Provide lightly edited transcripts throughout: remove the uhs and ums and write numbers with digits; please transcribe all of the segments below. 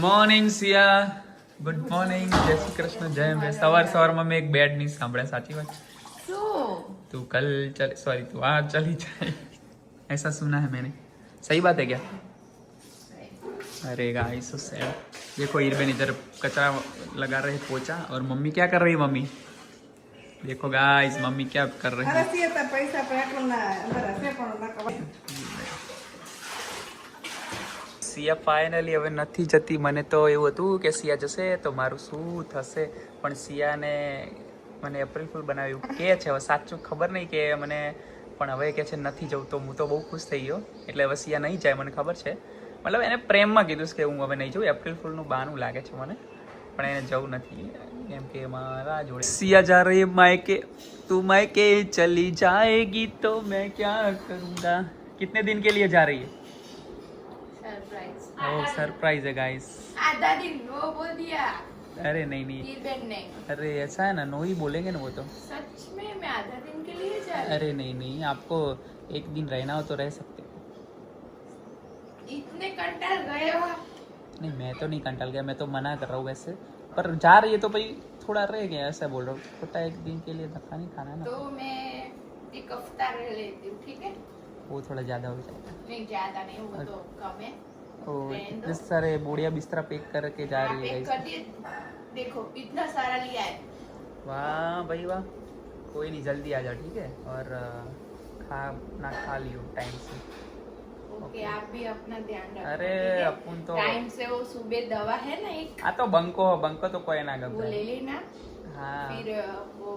Morning સિયા, good morning, જય શ્રી कृष्ण, जय में सवार में एक बैड नहीं सांभळे साची बात तू कल चल सॉरी तू आज चली जाए ऐसा सुना है मैंने, सही बात है क्या? अरे गाइस सो सैड। देखो ईरबेन इधर कचरा लगा रहे पोछा और मम्मी क्या कर रही है? मम्मी देखो गाइस मम्मी क्या कर रही है। સિયા ફાઇનલી હવે નથી જતી। મને તો એવું હતું કે સિયા જશે તો મારું શું થશે, પણ સિયાને મને એપ્રિલ ફૂલ બનાવ્યું કે છે। હવે સાચું ખબર નહીં કે મને, પણ હવે કે છે નથી જવું, તો હું તો બહુ ખુશ થઈ ગયો। એટલે હવે સિયા નહીં જાય મને ખબર છે, મતલબ એને પ્રેમમાં કીધું કે હું હવે નહીં જઉં। એપ્રિલ ફૂલનું બહાનું લાગે છે મને, પણ એને જવું નથી કેમ કે મારા જોડે સિયા જા રહી है मायके। तू मायके चली जाएगी तो मैं क्या करूँगा। कितने दिन के लिए जा रही है? ओह सरप्राइज है गाइस। आधा दिन वो बोल दिया। अरे नहीं नहीं, ईरबेन ने। अरे ऐसा है ना, नो ही बोलेंगे ना वो तो। सच में मैं आधा दिन के लिए जा रही हूँ। अरे नहीं नहीं, आपको एक दिन रहना हो तो रह सकते हो। इतने कंटाल गए हो? नहीं मैं तो नहीं कंटाल गया, मैं तो मना कर रहा हूँ वैसे, पर जा रही है तो भाई थोड़ा रह गया ऐसा बोल रहा हूँ। छोटा एक दिन के लिए धक्का नहीं खाना ना, तो मैं एक हफ्ता रह लेती हूँ, ठीक है? वो थोड़ा ज्यादा हो जाएगा। नहीं ज्यादा नहीं, वो तो कम है। इतने सारे बोड़िया बिस्तरा पैक करके जा रही है पैक कर दिए, देखो इतना सारा लिया है। वाह भाई वाह, कोई नहीं जल्दी आ जाओ ठीक है, और खा लियो टाइम से। ओके आप भी अपना ध्यान रखो। अरे अपन तो टाइम से वो सुबह दवा है ना एक, हाँ तो बंको तो कोई ना वो ले लेना। हाँ फिर वो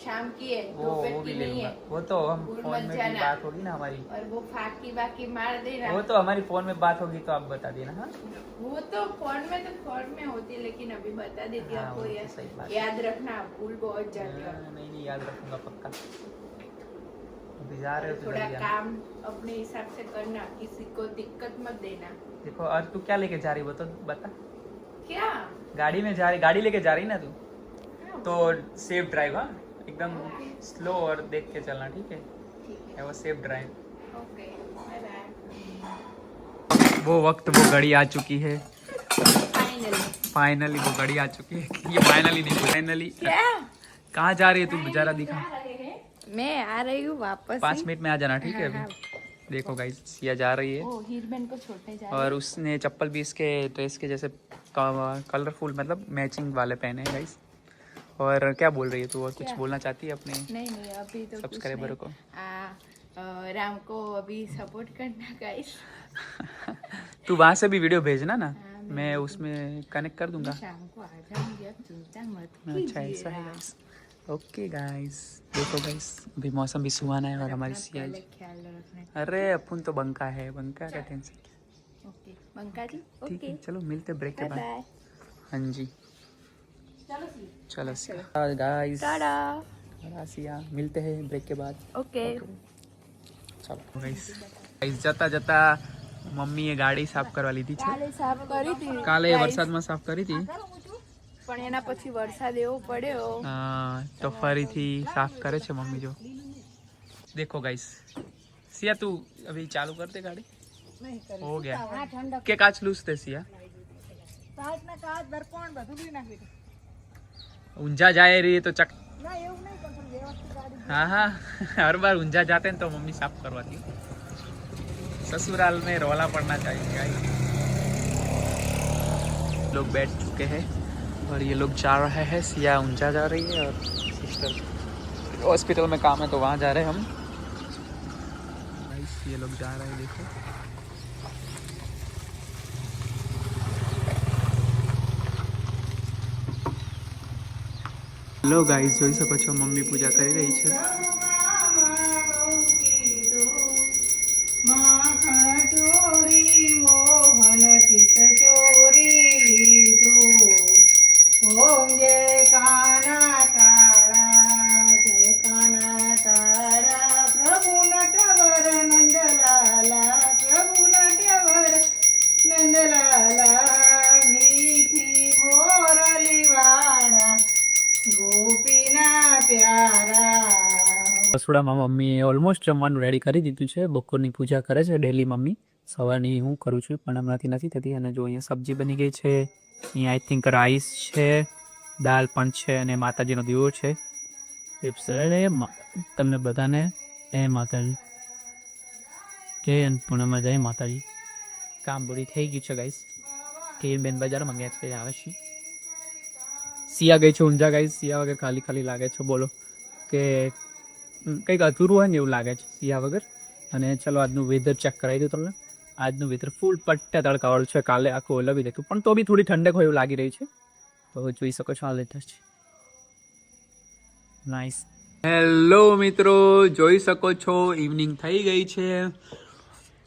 शाम की है, वो दोपहर भी की ले नहीं लूंगा। है। वो तो हम भूल फोन मत में भी जाना। बात होगी ना हमारी, और वो फाकी बाकी मार देना। वो तो हमारी फोन में बात होगी तो आप बता देना। हाँ वो तो फोन में होती है, लेकिन अभी बता देती हूँ हाँ, आपको। वो तो सही बात है। याद रखना, भूल बहुत जाती हो। नहीं नहीं याद रखूंगा पक्का। अभी जा रहे हो तो थोड़ा जल्दी आना। काम अपने हिसाब से करना, किसी को दिक्कत मत देना। देखो और तू क्या लेके जा रही वो तो बता। क्या? गाड़ी में जा रही, गाड़ी लेके जा रही ना तू, हाँ, तो सेफ ड्राइव। हाँ एकदम स्लो और देख के चलना ठीक है, ठीक है। वो safe drive. Okay bye bye. वो वक्त वो घड़ी आ चुकी है, फाइनली फाइनली वो घड़ी आ चुकी है। ये फाइनली नहीं, फाइनली। क्या कहाँ जा रही है तू बेचारा दिखा। मैं आ रही हूँ वापस। 5 मिनट में आ जाना ठीक है। हाँ, अभी देखो गाइस सिया जा रही है, ओ हीरबेन को छोड़ने जा रही और उसने चप्पल भी इसके ड्रेस के जैसे कलरफुल मतलब मैचिंग वाले पहने हैं गाइस। और क्या बोल रही है तू, और कुछ क्या? बोलना चाहती है अपने नहीं अभी तो सब्सक्राइबर को? राम को अभी सपोर्ट करना गाइस। तू वहाँ से भी वीडियो भेजना ना, हाँ, मैं उसमें कनेक्ट कर दूंगा। शाम को आ जाऊंगी, अब चिंता मत अच्छा ऐसा है गाइस। ओके गाइस देखो गाइस अभी मौसम भी सुहाना है और हमारी सिया। ख्याल रखना। अरे अपन तो बंका है, बंका का टेंशन। ओके बंका जी, ठीक ओके है चलो मिलते ब्रेक के बाय बाद। बाय। हाँ जी चलो चलो सिया गाइस, टाटा। सिया मिलते हैं ब्रेक के बाद। ओके चलो गाइस જતા જતા મમ્મીએ ગાડી સાફ કરવા લીધી છે। કાલે સાફ કરી હતી, કાલે guys. વરસાદમાં સાફ કરી હતી, પણ એના પછી વરસાદ એવો પડ્યો। તો ફરીથી સાફ કરે છે મમ્મી। જો देखो गाइस सिया तू अभी चालू कर दे गाड़ी। हो गया के काच लूज थे सिया, ऊंझा जाए रही है तो चक। हाँ हाँ हर बार ऊंझा जाते हैं तो मम्मी साफ करवाती है। ससुराल में रोला पड़ना चाहिए गाइस। लोग बैठ चुके हैं और ये लोग जा रहे हैं। सिया ऊंझा जा रही है और सिस्टर हॉस्पिटल में काम है तो वहाँ जा रहे हैं हम। गाइस ये लोग जा रहे हैं देखो। लो गाइस જોઈ શકો છો મમ્મી પૂજા કરી રહી છે। ओम जय काना काला, जय काना काला, प्रभु नटवर नंदलाला, प्रभु नटवर नंदलाला, मीठी मोरली वाड़ा, गोपीना प्यारा। રસોડામાં મમ્મીએ ઓલમોસ્ટ જમવાનું રેડી કરી દીધું છે। બપોરની પૂજા કરે છે ડેલી મમ્મી, સવારની હું કરું છું પણ હમણાંથી નથી થતી. અને જો અહીંયા સબ્જી બની ગઈ છે, અહીંયા આઈ થિંક રાઈસ છે, દાલ પણ છે અને માતાજીનો દીવો છે. તમને બધાને એ માતાજી કે પૂનમમાં જય માતાજી. કામ પૂરી થઈ ગયું છે ગાઈસ. બેન બજાર મંગ્યા છે આવે છે. સિયા ગઈ છે ઊંઝા ગાઈસ. સિયા વગર ખાલી ખાલી લાગે છે. બોલો કે કંઈક અધૂરું હોય ને એવું લાગે છે સિયા વગર. અને ચલો આજનું વેધર ચેક કરાવી દઉં તમને. આજનું વેધર ફૂલ પટ્ટા તડકાવાળું છે. કાલે આખું ઓલવી દેતું પણ તો બી થોડી ઠંડક હોય એવું લાગી રહી છે. તો જોઈ શકો છો આ લેટેસ્ટ નાઇસ. હેલો મિત્રો, જોઈ શકો છો ઇવનિંગ થઈ ગઈ છે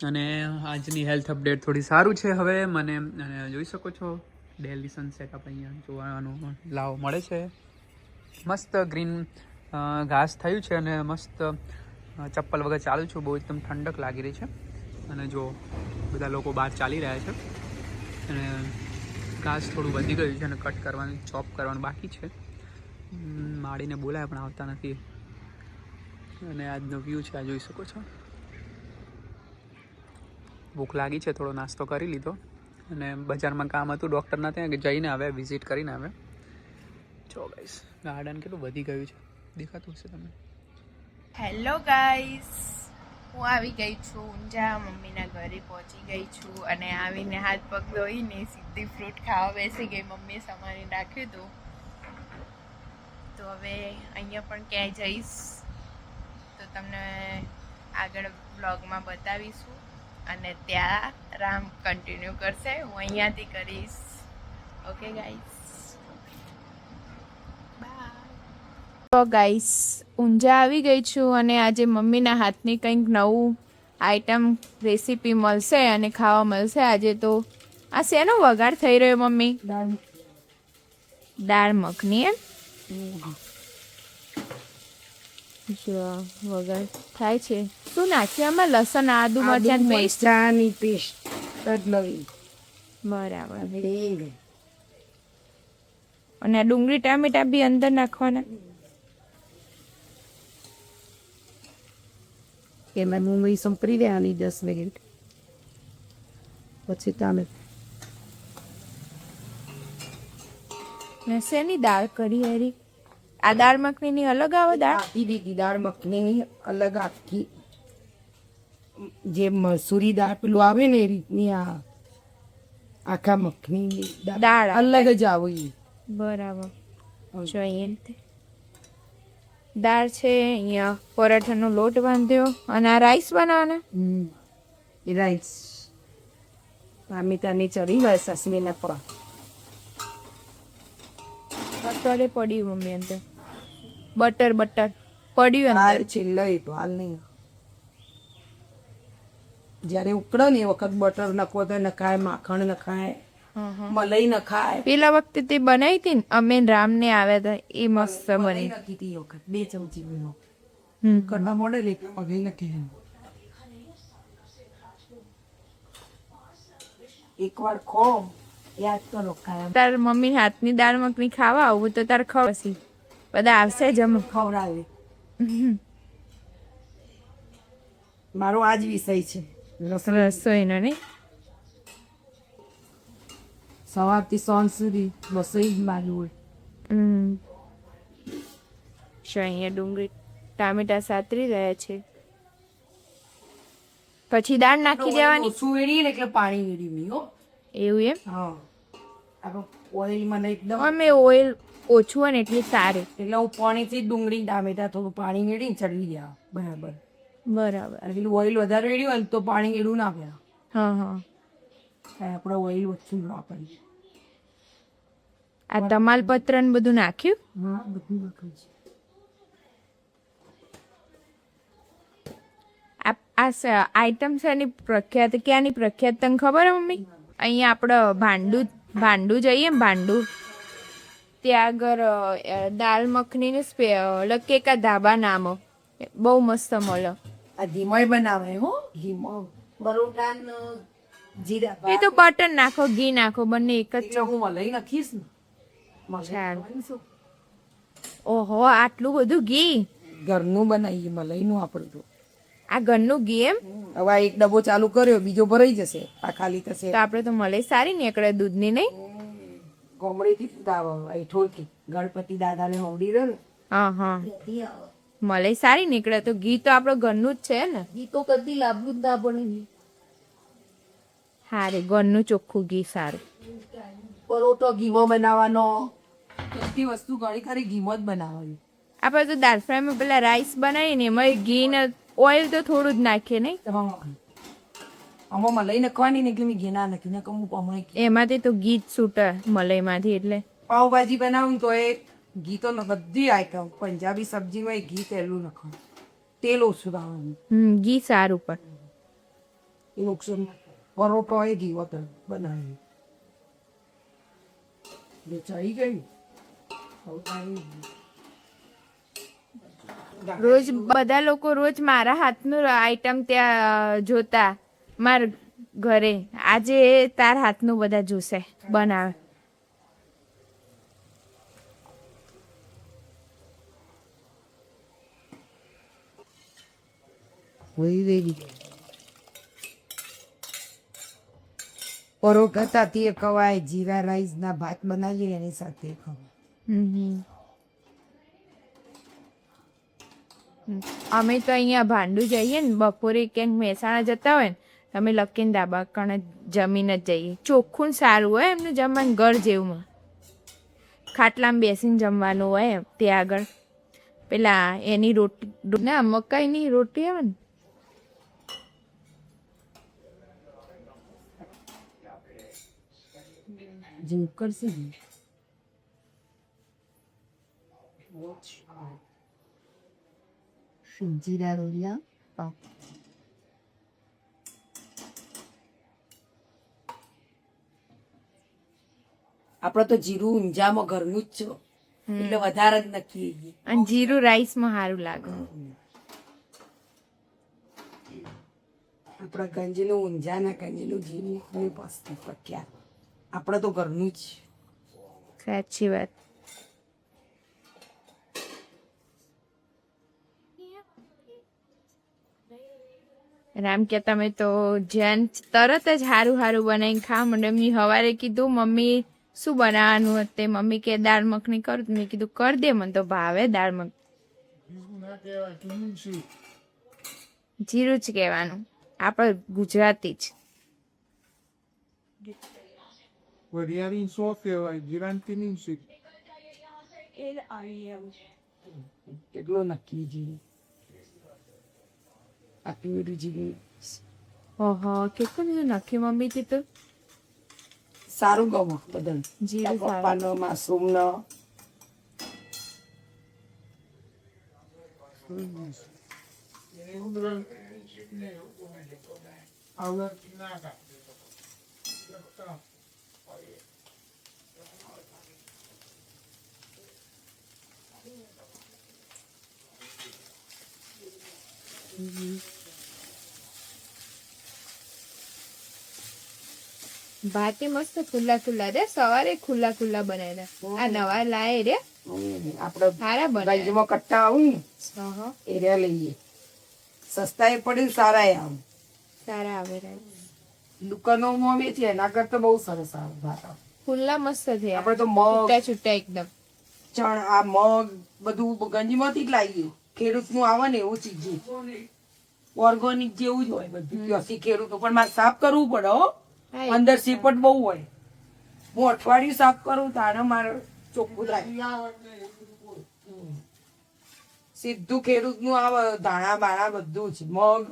અને આજની હેલ્થ અપડેટ થોડી સારું છે હવે મને. અને જોઈ શકો છો ડેલી સનસેટ આપણે અહીંયા જોવાનું લાવ મળે છે. મસ્ત ગ્રીન ઘાસ થયું છે અને મસ્ત ચપ્પલ વગર ચાલું છું. બહુ એકદમ ઠંડક લાગી રહી છે. અને જો બધા લોકો બહાર ચાલી રહ્યા છે અને ઘાસ થોડું વધી ગયું છે અને કટ કરવાનું, ચોપ કરવાનું બાકી છે. માળીને બોલાય પણ આવતા નથી. અને આજનો વ્યૂ છે આ જોઈ શકો છો. ભૂખ લાગી છે, થોડો નાસ્તો કરી લીધો અને બજારમાં કામ હતું ડૉક્ટરના ત્યાં કે જઈને આવે, વિઝિટ કરીને આવે. જો ગાઈસ ગાર્ડન કેટલું વધી ગયું છે, દેખાતું હશે તમને. હેલો ગાઈસ, હું આવી ગઈ છું ઊંઝા, મમ્મીના ઘરે પહોંચી ગઈ છું અને આવીને હાથ પગ ધોઈને સીધી ફ્રૂટ ખાવા બેસી ગઈ. મમ્મીએ સમારી રાખ્યું હતું તો હવે અહીંયા પણ ક્યાંય જઈશ તો તમને આગળ બ્લોગમાં બતાવીશું અને ત્યાં રામ કન્ટિન્યુ કરશે, હું અહીંયાથી કરીશ. Okay guys, bye. તો ગાઈસ ઊંઝા આવી ગઈ છું અને આજે મમ્મીના હાથની કંઈક નવું આઈટમ રેસીપી મળશે અને ખાવા મળશે આજે. તો આ શેનો વઘાર થઈ રહ્યો મમ્મી? દાળ મખની એમ? જો વઘાર થાય છે. શું નાખ્યું આમાં? લસણ, આદુ, મરચાં પેસ્ટ? મરચાની પેસ્ટ તડલવી. બરાબર. અને અને આ ડુંગળી ટામેટા બી અંદર નાખવાના? એમાં મુંબઈ સંપરી દેવાની 10 મિનિટ પછી તમે ને શેની દાળ કરી હેરી? આ દાળ મખનીની અલગ આવે દાળ? આપી દીધી દાળ મખની અલગ આખી, જે મસૂરી દાળ પેલું આવે ને એ રીતની આ આખા મખની દાળ અલગ જ આવે ઈ. બરાબર. જો અહીંયા દાળ છે, અહીંયા પરાઠાનો લોટ બાંધ્યો અને આ રાઈસ બનાવવાના. એ રાઈસ ટામેટાની ચડી હોય સસમીના પર બટરે પડ્યું મમ્મી અંદર. બટર પડ્યું હાલ અંદર. છેલ્લે તો હાલ નહીં, જ્યારે ઉકળે ને એ વખત બટર નખવો તો નખાય, માખણ નખાય, મલાઈ નખાય. પેલા વખતે તે બનાવી હતી ને અમે રામને આવ્યા હતા એ મસ્ત બની. નાખી હતી એ વખત 2 ચમચી બીનો હમ. કરવા મોડે લે મગઈ નાખી. એકવાર ખો યાદ કરો કાયમ તાર મમ્મી હાથની દાળ મખની ખાવા આવું તો તાર ખવસી બધા આવશે જમ. ખવડાવે. મારો આ જ વિષય છે રસોઈનો નહીં? સવારથી સાંજ સુધી રસોઈ જ મારું હોય. જો અહીંયા ડુંગળી ટામેટા સાતરી રહ્યા છે, પછી દાળ નાખી દેવાની. ઓછું વેડી ને એટલે પાણી વેડી નહીં હો. એવું એમ? હા, આપણે ઓઇલમાં નહીં એકદમ અમે ઓઇલ ઓછું હોય ને એટલે સારું. એટલે હું પાણીથી જ ડુંગળી ટામેટા થોડું પાણી વેડીને ચડવી દેવા બરાબર. બરાબર. અને પેલું ઓઇલ વધારે વેડ્યું હોય ને તો પાણી વેડું ના પડે. હા હા. આપણે ઓઇલ ઓછું વાપરીએ. આ તમાલપત્ર ને બધું નાખ્યું? હા, બધું નાખ્યું છે. આ આઈટમ છે એની પ્રખ્યાત ક્યાંની પ્રખ્યાત તને ખબર હે મમ્મી? અહીંયા આપણે ભાંડું જઈએ ને ભાંડું ત્યાં આગળ દાલ મખની લકેકા ધાબા નામ બહુ મસ્ત મળે. આ ધીમોય બનાવે હો, ધીમો બરોટા જીરા. એ તો બટર નાખો ઘી નાખો બંને એક જ. હું મલાઈ નાખીશ ને. ચાલ. ઓહો આટલું બધું ઘી? ઘરનું બનાવીએ મલાઈનું આપણે તો. આ ઘરનું ઘી એમ? હવે આ એક ડબ્બો ચાલુ કર્યો, બીજો ભરાઈ જશે, આ ખાલી થશે. તો આપણે તો મલાઈ સારી નીકળે દૂધની, નહીં? ગોમડીથી ઠોલકી ગણપતિ દાદાને હોવડી રહ્યો ને, હા હા, મલાઈ સારી નીકળે. તો ઘી તો આપણો ઘરનું જ છે ને? ઘી તો કદી લાવવું જ ના પડે. હા રે, ઘરનું ચોખ્ખું ઘી સારું. પરોઠો ઘીમાં બનાવવાનો, બધી વસ્તુ ઘણી ખરી ઘીમાં જ બનાવવાની. આપણે તો દાળ ફ્રાયમાં પેલા રાઈસ બનાવીએ ને એમાં ઘી ને ઓઇલ તો થોડું જ નાખીએ, નહીં? આમાં મલાઈ નાખવાની ને એટલે મેં ઘી ના નાખી ને હમણાં એમાંથી તો ઘી જ છૂટે મલાઈમાંથી. એટલે પાવભાજી બનાવું તો એ ઘી તો બધી આઈટમ પંજાબી સબ્જીમાં એ ઘી તેલું નાખવાનું, તેલ ઓછું લાવવાનું. ઘી સારું પણ એ નુકસાન. પરોઠો એ ઘી વગર બનાવી ચડી ગયું. રોજ બધા લોકો રોજ મારા હાથનું આઈટમ ત્યાં જોતા માર ઘરે. આજે તાર હાથનું બધા જોશે બનાવે. પરોઠા સાથે ખવાય, જીરા રાઈસ ના ભાત બનાવીએ એની સાથે ખવાય. અમે તો અહીંયા ભાંડું જઈએ ને બપોરે ક્યાંક મહેસાણા જતા હોય ને, અમે લખીને ધાબા કણે જમીને જ જઈએ. ચોખ્ખું ને સારું હોય એમનું જમવાનું, ઘર જેવું. ખાટલામાં બેસીને જમવાનું હોય ત્યાં આગળ. પેલા એની રોટી ના મકાઈની રોટી આવે ને, કરશે જીરા રોલિયા. આપડે તો જીરું ઊંઝામાં ઘરનું જ છે એટલે વધારે જ નક્કી. અને જીરું રાઈસમાં સારું લાગે. આપડા ગંજનું ઊંઝા ના ગંજનું જીરું પસ્તી પ્રખ્યાત. આપડે તો ઘરનું જ. સાચી વાત. રામ કે તમે તો જેન તરત જ હારું હારું બનાવીને ખાવા માંડે. એમની હવારે કીધું મમ્મી શું બનાવવાનું હતું? મમ્મી કે દાળ મખની કરું. મેં કીધું કર દે, મને તો ભાવે દાળ મખની. જીરું જ કહેવાનું, આપણે ગુજરાતી જ. વરિયાળી સો કહેવાય, જીરાંતીની શીખ. કેટલો નક્કી જીરું આટલું બધું જીરું. ઓહો, કેટલું બધું નક્કી મમ્મી થી તો સારું ગમો બદલ. જીરું પપ્પાનો માસૂમનો ભાતે મસ્ત ખુલ્લા ખુલ્લા રે. સવારે ખુલ્લા ખુલ્લા બનાવ્યા. આ નવા લાય રે આપડે સારા બનાવ્યા. ગંજમાં કટ્ટા આવું ને એરિયા લઈએ. સસ્તા એ પડે, સારા એ આવું સારા આવે રે. દુકાનોમાં વેચે એના કરતા બહુ સરસ આવે ભાત. ખુલ્લા મસ્ત થયા. આપડે તો મગ છૂટા છૂટા એકદમ. ચણ આ મગ બધું ગંજીમાંથી જ લાવીએ. ખેડૂત નું આવે ને એવું ચીજ ઓર્ગોનિક જેવું જ હોય બધું. ત્યાંથી ખેડૂતો પણ મારે સાફ કરવું પડે હો. અંદર સીપટ બહુ હોય. હું અઠવાડિયું સાફ કરું તારે મારે ચોખ્ખું થાય. સીધું ખેડૂત નું આવે. ધાણા બાણા બધું જ. મગ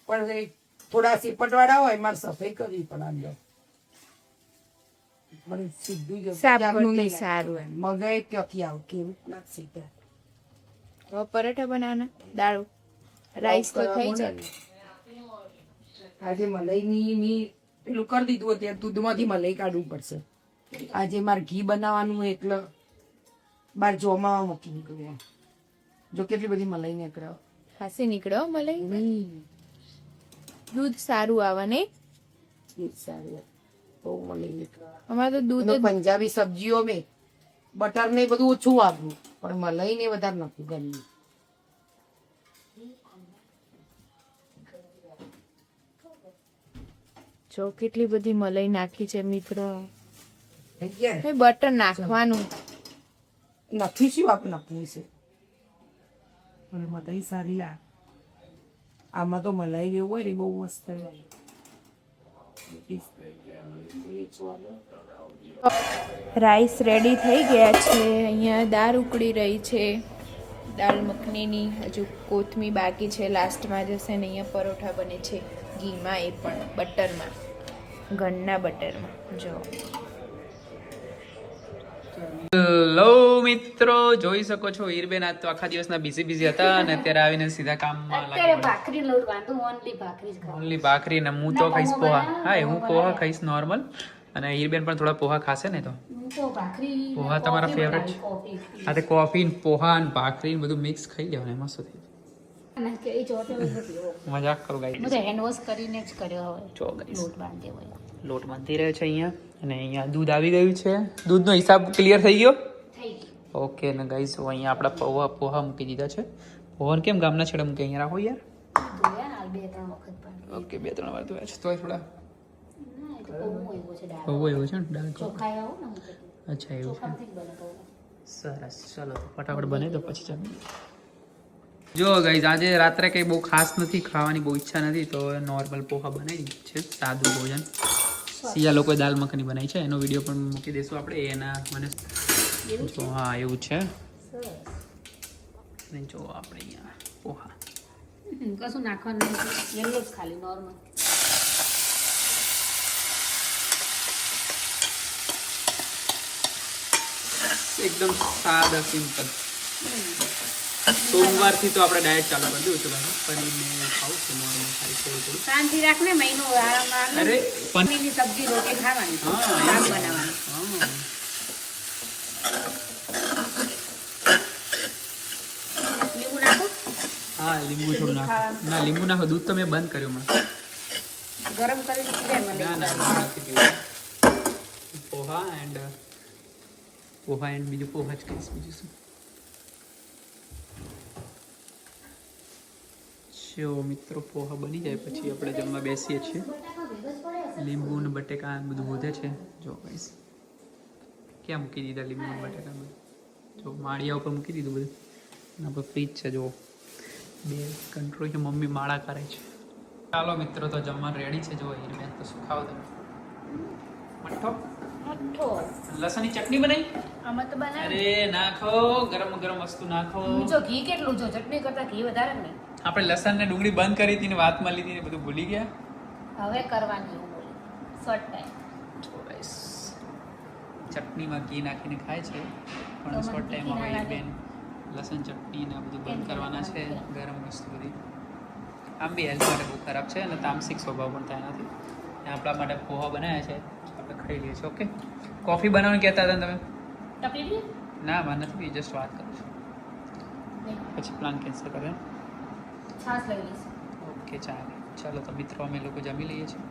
પણ થોડા સીપટ વાળા હોય મારે સફાઈ કરવી પડે અંદર. પણ સીધું જ સાફ ત્યાંનું કરતી નહીં. સારું એમ. મગાઈ ક્યાંથી આવ ખેડૂત ના સીપે. હવે પરાઠા બનાવવાના, દાળ રાઈસ તો થઈ જાય. આજે મલાઈની પેલું કરી દીધું અત્યારે દૂધમાંથી મલાઈ કાઢવું પડશે. આજે મારે ઘી બનાવવાનું એટલે બાર જોવામાં મૂકી નીકળ્યું. જો કેટલી બધી મલાઈ નીકળે. ખાસી નીકળ્યો મલાઈ. દૂધ સારું આવે ને? સારું બહુ મલાઈ નીકળે. અમારે તો દૂધ જ પંજાબી સબ્જીઓ મેં બટર ને બધું ઓછું વાપરું પણ મલાઈ ને વધારે નથી ગમતું. જો કેટલી બધી મલાઈ નાખી છે મિત્રો. થઈ ગયા ને? બટર નાખવાનું. નથી શું આપ નાખવું છે અને મલાઈ સારી લાગે. આમાં તો મલાઈ જેવું હોય ને બહુ મસ્ત લાગે. રાઈસ રેડી થઈ ગયા છે. અહીંયા દાળ ઉકળી રહી છે, દાળ મખનીની. હજુ કોથમી બાકી છે, લાસ્ટમાં જશે. ને અહીંયા પરોઠા બને છે ઘીમાં, એ પણ બટરમાં, ઘરના બટરમાં. જો હેલો મિત્રો, જોઈ શકો છો હીરબેન આજ તો આખા દિવસના બિઝી હતા અને અત્યારે આવીને સીધા કામમાં અત્યારે ભાખરી લોટ વાંધો ઓનલી ભાખરી જ ખાવ. ઓનલી ભાખરી ને હું તો ખાઈશ પોહા. હા હું પોહા ખાઈશ નોર્મલ, અને હીરબેન પણ થોડા પોહા ખાશે ને. તો હું તો ભાખરી ને પોહા તમારા કોફી ફેવરેટ? બનાવી, કોફી. આ તે કોફી ને પોહા ને ભાખરી ને બધું મિક્સ ખાઈ લેવાનું, એમાં શું થઈ અને કે એ જોતે હોય તો પીવો. મજાક કરું હું ગાઈસ. તો હેન્ડ વોશ કરીને જ કર્યો હવે. જો ગાઈસ લોટ બાંધ્યો હોય. લોટ બાંધી રહ્યો છે અહીંયા, અને અહીંયા દૂધ આવી ગયું છે. દૂધનો હિસાબ ક્લિયર થઈ ગયો. થઈ ગયું. ઓકે ને ગાઈસ અહીંયા આપણા પોહા મૂકી દીધા છે. પોહાને કેમ ગામના છેડે મૂકી અહીંયા રાખો યાર. ધોયા હાલ 2-3 વખત પણ. ઓકે 2-3 વાર ધોયા છે તોય થોડા ના, એ તો પૌવો એવો છે દાળ. પૌવો એવો છે ને દાળ તો. ચોખા એવા હોય ને હું કહેતી. અચ્છા એવું છે. ચોખામાંથી જ બને પૌવો. સરસ, ચલો તો ફટાફટ બને તો પછી જમીએ. જો ગાઈઝ આજે રાત્રે કંઈ બહુ ખાસ નથી, ખાવાની બહુ ઈચ્છા નથી, તો નોર્મલ પોહા બનાવી છે, સાદું ભોજન. સિયા લોકોએ દાલ મખની બનાવી છે, એનો વિડીયો પણ મૂકી દઈશું આપણે. એના મને તો હા એવું છે. સરસ. અને જો આપણે અહીંયા પોહા કશું નાખવાનું નથી, યલો જ ખાલી નોર્મલ. એકદમ સાદા સિમ્પલ. સોમવારથી તો આપણે ડાયટ ચાલુ કરી દઉં છું ભાઈ. પનીરને ખાવું છે નોર્મલ, ખાલી થોડું થોડું. શાંતિ રાખને, મહિનો આરામ આરામ. અરે પનીરની સબ્જી રોટી ખાવાની, હા, શાક એવું. બનાવવાનું. હા લીંબુ નાખો. હા લીંબુ થોડું નાખો. ના લીંબુ નાખો, દૂધ તો મેં બંધ કર્યું હમણાં. ગરમ કરીને પીવે મને. ના ના લીંબુ નાખી દીધું. પોહા એન્ડ બીજું પોહા જ કહીશ, બીજું શું. જો મિત્રો પોહા બની જાય પછી આપણે જમવા બેસીએ છીએ. લીંબુ ને બટેકા ને બધું વધે છે. જો કહીશ ક્યાં મૂકી દીધા લીંબુ ને બટેકા બધું. જો માળિયા ઉપર મૂકી દીધું બધું. અને આપણે ફ્રીજ છે, જો બે કંટ્રોલ છે, મમ્મી માળા કરે છે. ચાલો મિત્રો તો જમવાનું રેડી છે. જો હીરબેન તો શું ખાવ તમે? મઠ્ઠો મઠ્ઠો. લસણની ચટણી બનાવી? આમાં તો બનાવે. અરે નાખો, ગરમ ગરમ વસ્તુ નાખો. જો ઘી કેટલું, જો ચટણી કરતા ઘી વધારે ને. આપણે લસણ ને ડુંગળી બંધ કરી હતી ને વાત મળી હતી ને બધું ભૂલી ગયા. હવે કરવાની એવું બોલી શોર્ટ ટાઈમ. જો guys, ચટણીમાં ઘી નાખીને ખાય છે, પણ તો શોર્ટ મને ટાઈમ ઘી ના હવે લાગે. બેન લસણ ચટણી ને આ બધું બંધ કરવાના છે, ગરમ વસ્તુ બધી. આમ બી હેલ્થ માટે બહુ ખરાબ છે અને તામસિક સ્વભાવ પણ થાય નથી. આપણા માટે પોહા બનાવ્યા છે, આપણે ખાઈ લઈએ છીએ. ઓકે, કોફી બનાવવાનું કહેતા હતા ને તમે? તકલીફ નહીં? ના માં નથી, જસ્ટ વાત કરું છું. નહીં. પછી પ્લાન કેન્સલ કરે. છાશ લઈ લઈશ. ઓકે ચાલે. ચાલો તો મિત્રો અમે લોકો જમી લઈએ છીએ.